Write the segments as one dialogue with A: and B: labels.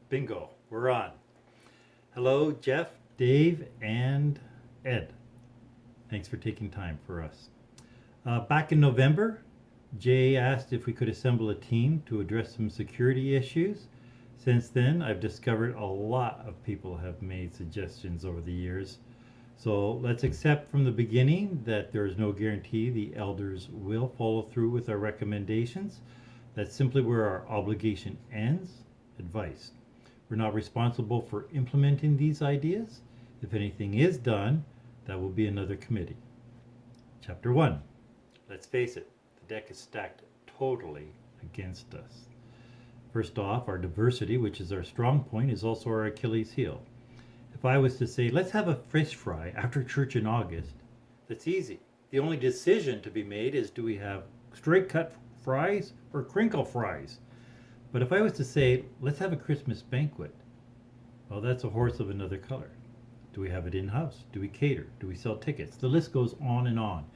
A: Bingo, we're on. Hello, Jeff, Dave, and Ed. Thanks for taking time for us. Back in November, Jay asked if we could assemble a team to address some security issues. Since then, I've discovered a lot of people have made suggestions over the years. So let's accept from the beginning that there is no guarantee the elders will follow through with our recommendations. That's simply where our obligation ends. Advice. We're not responsible for implementing these ideas. If anything is done, that will be another committee. Chapter 1. Let's face it, the deck is stacked totally against us. First off, our diversity, which is our strong point, is also our Achilles heel. If I was to say, let's have a fish fry after church in August, that's easy. The only decision to be made is, do we have straight cut fries or crinkle fries? But if I was to say, let's have a Christmas banquet, well, that's a horse of another color. Do we have it in-house? Do we cater? Do we sell tickets? The list goes on and on.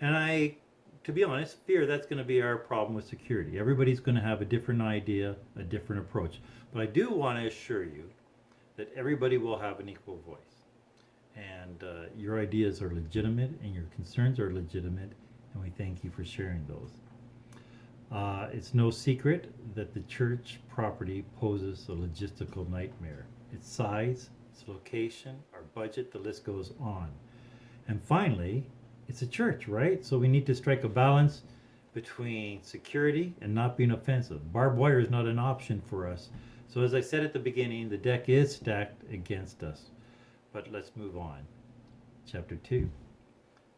A: And I, to be honest, fear that's going to be our problem with security. Everybody's going to have a different idea, a different approach. But I do want to assure you that everybody will have an equal voice. And your ideas are legitimate and your concerns are legitimate, and we thank you for sharing those. It's no secret that the church property poses a logistical nightmare. Its size, its location, our budget, the list goes on. And finally, it's a church, right? So we need to strike a balance between security and not being offensive. Barbed wire is not an option for us. So as I said at the beginning, the deck is stacked against us. But let's move on. Chapter 2.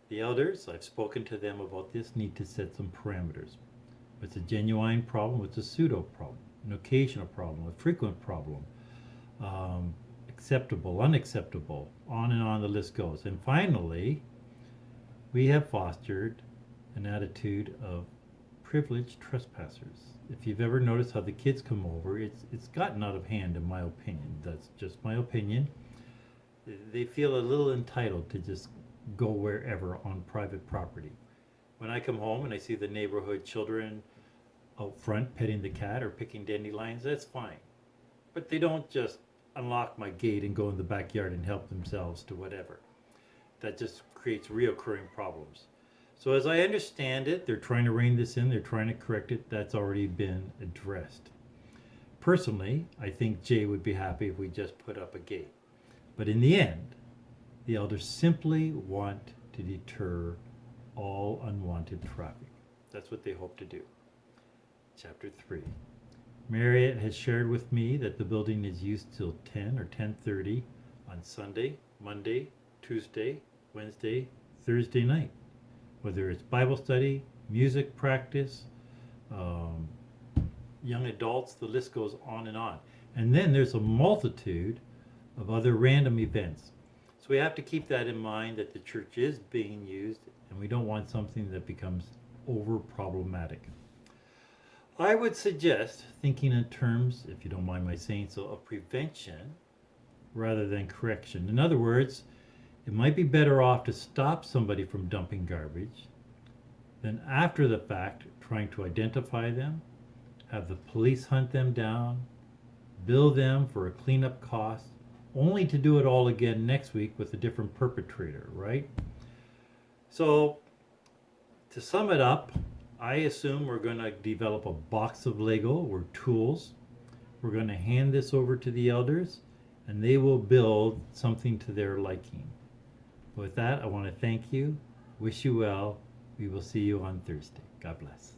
A: The elders, I've spoken to them about this, need to set some parameters. What's a genuine problem? What's a pseudo problem? An occasional problem? A frequent problem? Acceptable? Unacceptable? On and on the list goes. And finally, we have fostered an attitude of privileged trespassers. If you've ever noticed how the kids come over, it's gotten out of hand in my opinion. That's just my opinion. They feel a little entitled to just go wherever on private property. When I come home and I see the neighborhood children out front petting the cat or picking dandelions, that's fine. But they don't just unlock my gate and go in the backyard and help themselves to whatever. That just creates reoccurring problems. So as I understand it, they're trying to rein this in, they're trying to correct it. That's already been addressed. Personally, I think Jay would be happy if we just put up a gate. But in the end, the elders simply want to deter all unwanted traffic. That's what they hope to do. Chapter 3. Marriott has shared with me that the building is used till 10 or 10:30 on Sunday, Monday, Tuesday, Wednesday, Thursday night. Whether it's Bible study, music practice, young adults, the list goes on and on. And then there's a multitude of other random events. So we have to keep that in mind, that the church is being used and we don't want something that becomes over problematic. I would suggest thinking in terms, if you don't mind my saying so, of prevention rather than correction. In other words, it might be better off to stop somebody from dumping garbage than after the fact trying to identify them, have the police hunt them down, bill them for a cleanup cost, only to do it all again next week with a different perpetrator, right? So, to sum it up, I assume we're going to develop a box of Lego or tools. We're going to hand this over to the elders, and they will build something to their liking. With that, I want to thank you, wish you well. We will see you on Thursday. God bless.